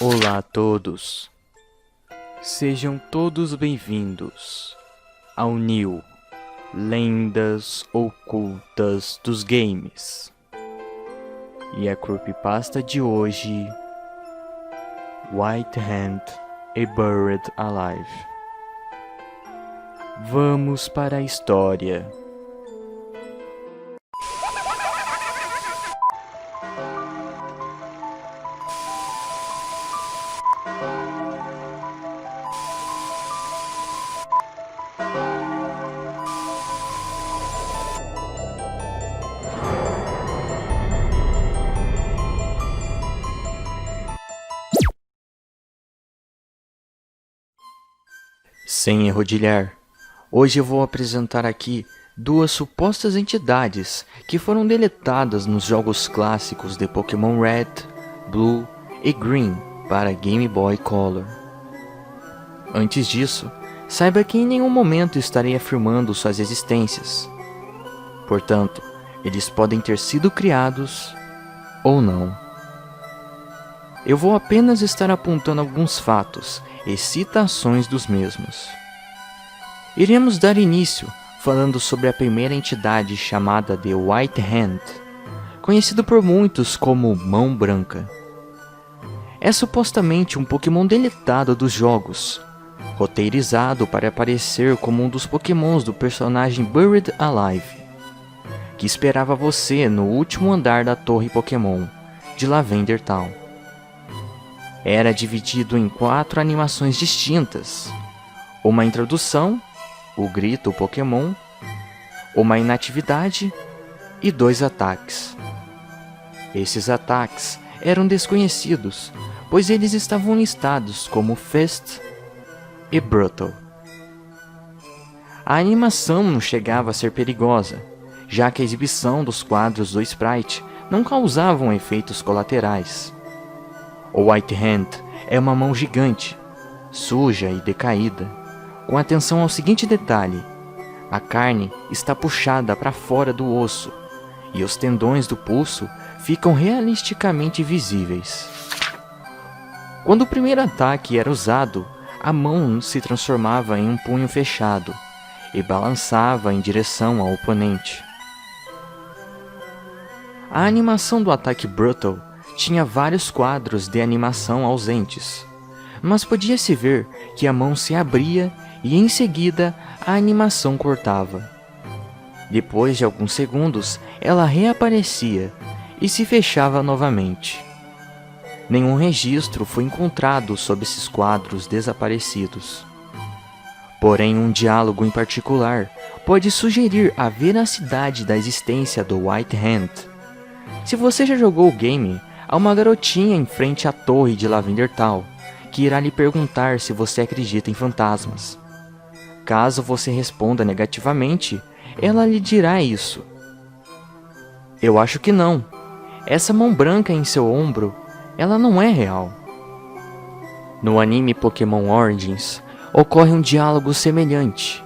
Olá a todos, sejam todos bem-vindos ao New Lendas Ocultas dos Games. E a creepypasta de hoje, White Hand e Buried Alive. Vamos para a história. Sem enrodilhar, hoje eu vou apresentar aqui duas supostas entidades que foram deletadas nos jogos clássicos de Pokémon Red, Blue e Green para Game Boy Color. Antes disso, saiba que em nenhum momento estarei afirmando suas existências. Portanto, eles podem ter sido criados ou não. Eu vou apenas estar apontando alguns fatos e citações dos mesmos. Iremos dar início falando sobre a primeira entidade chamada de White Hand, conhecido por muitos como Mão Branca. É supostamente um Pokémon deletado dos jogos, roteirizado para aparecer como um dos Pokémons do personagem Buried Alive, que esperava você no último andar da Torre Pokémon de Lavender Town. Era dividido em 4 animações distintas: uma introdução, o grito Pokémon, uma inatividade e 2 ataques. Esses ataques eram desconhecidos, pois eles estavam listados como Fist e Brutal. A animação não chegava a ser perigosa, já que a exibição dos quadros do sprite não causavam efeitos colaterais. O White Hand é uma mão gigante, suja e decaída, com atenção ao seguinte detalhe: a carne está puxada para fora do osso e os tendões do pulso ficam realisticamente visíveis. Quando o primeiro ataque era usado, a mão se transformava em um punho fechado e balançava em direção ao oponente. A animação do ataque Brutal tinha vários quadros de animação ausentes, mas podia-se ver que a mão se abria e em seguida a animação cortava. Depois de alguns segundos, ela reaparecia e se fechava novamente. Nenhum registro foi encontrado sobre esses quadros desaparecidos. Porém, um diálogo em particular pode sugerir a veracidade da existência do White Hand. Se você já jogou o game, há uma garotinha em frente à torre de Lavender Town que irá lhe perguntar se você acredita em fantasmas. Caso você responda negativamente, ela lhe dirá isso: eu acho que não. Essa mão branca em seu ombro, ela não é real. No anime Pokémon Origins, ocorre um diálogo semelhante.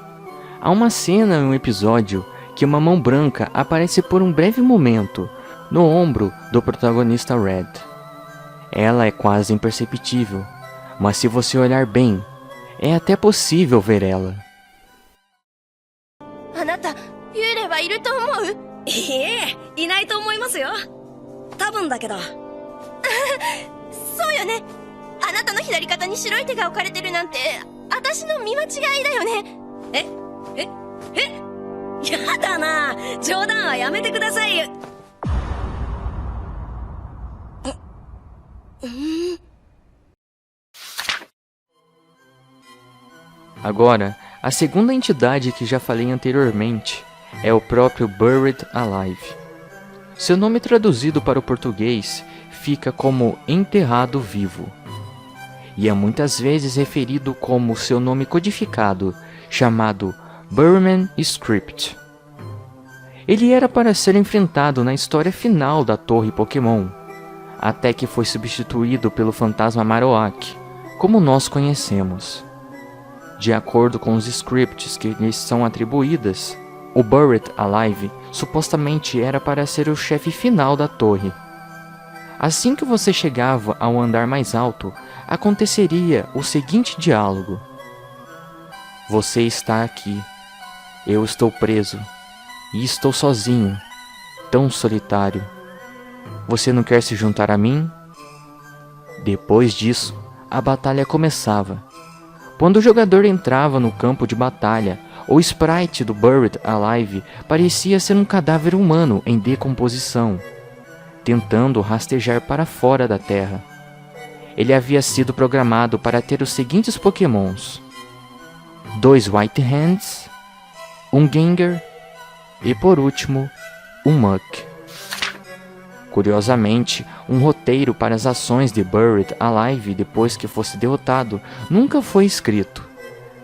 Há uma cena em um episódio que uma mão branca aparece por um breve momento no ombro do protagonista Red. Ela é quase imperceptível, mas se você olhar bem, é até possível ver ela. あなた、幽霊はいると思う？いえ、いないと思いますよ。多分だけど。そうよね。あなたの左肩に白い手が置かれてるなんて、私の見間違いだよね。やだな。冗談はやめてくださいよ。Agora, a segunda entidade que já falei anteriormente é o próprio Buried Alive. Seu nome traduzido para o português fica como Enterrado Vivo, e é muitas vezes referido como seu nome codificado, chamado Burman Script. Ele era para ser enfrentado na história final da Torre Pokémon, até que foi substituído pelo fantasma Marowak, como nós conhecemos. De acordo com os scripts que lhes são atribuídas, o Buried Alive supostamente era para ser o chefe final da torre. Assim que você chegava ao andar mais alto, aconteceria o seguinte diálogo: Você está aqui. Eu estou preso. E estou sozinho, tão solitário. Você não quer se juntar a mim? Depois disso, a batalha começava. Quando o jogador entrava no campo de batalha, o sprite do Buried Alive parecia ser um cadáver humano em decomposição, tentando rastejar para fora da terra. Ele havia sido programado para ter os seguintes pokémons: 2 White Hands, um Gengar e, por último, um Muk. Curiosamente, um roteiro para as ações de Buried Alive depois que fosse derrotado nunca foi escrito.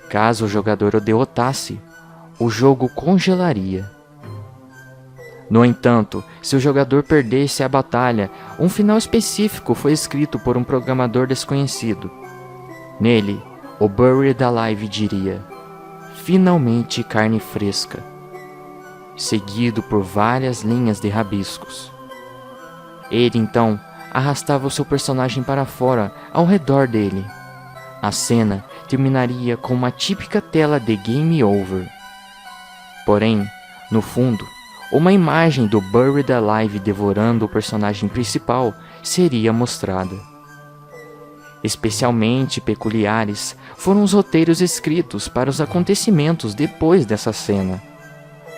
Caso o jogador o derrotasse, o jogo congelaria. No entanto, se o jogador perdesse a batalha, um final específico foi escrito por um programador desconhecido. Nele, o Buried Alive diria: "Finalmente carne fresca", seguido por várias linhas de rabiscos. Ele então arrastava o seu personagem para fora ao redor dele. A cena terminaria com uma típica tela de Game Over. Porém, no fundo, uma imagem do Buried Alive devorando o personagem principal seria mostrada. Especialmente peculiares foram os roteiros escritos para os acontecimentos depois dessa cena.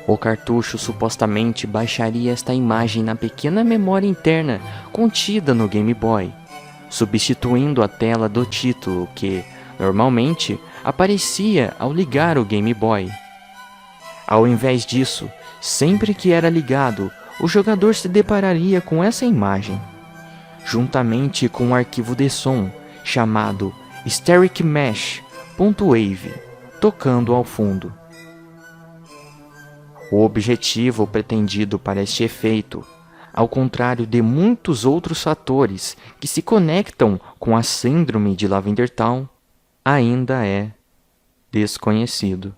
O cartucho supostamente baixaria esta imagem na pequena memória interna contida no Game Boy, substituindo a tela do título que, normalmente, aparecia ao ligar o Game Boy. Ao invés disso, sempre que era ligado, o jogador se depararia com essa imagem, juntamente com um arquivo de som chamado StericMesh.wave, tocando ao fundo. O objetivo pretendido para este efeito, ao contrário de muitos outros fatores que se conectam com a síndrome de Lavender Town, ainda é desconhecido.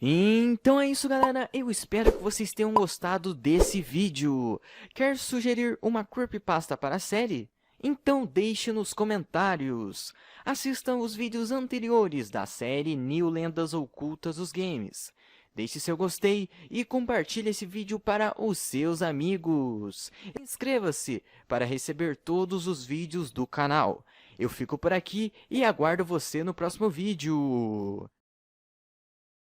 Então é isso, galera. Eu espero que vocês tenham gostado desse vídeo. Quer sugerir uma creepypasta para a série? Então deixe nos comentários. Assistam os vídeos anteriores da série New Lendas Ocultas dos Games. Deixe seu gostei e compartilhe esse vídeo para os seus amigos. Inscreva-se para receber todos os vídeos do canal. Eu fico por aqui e aguardo você no próximo vídeo.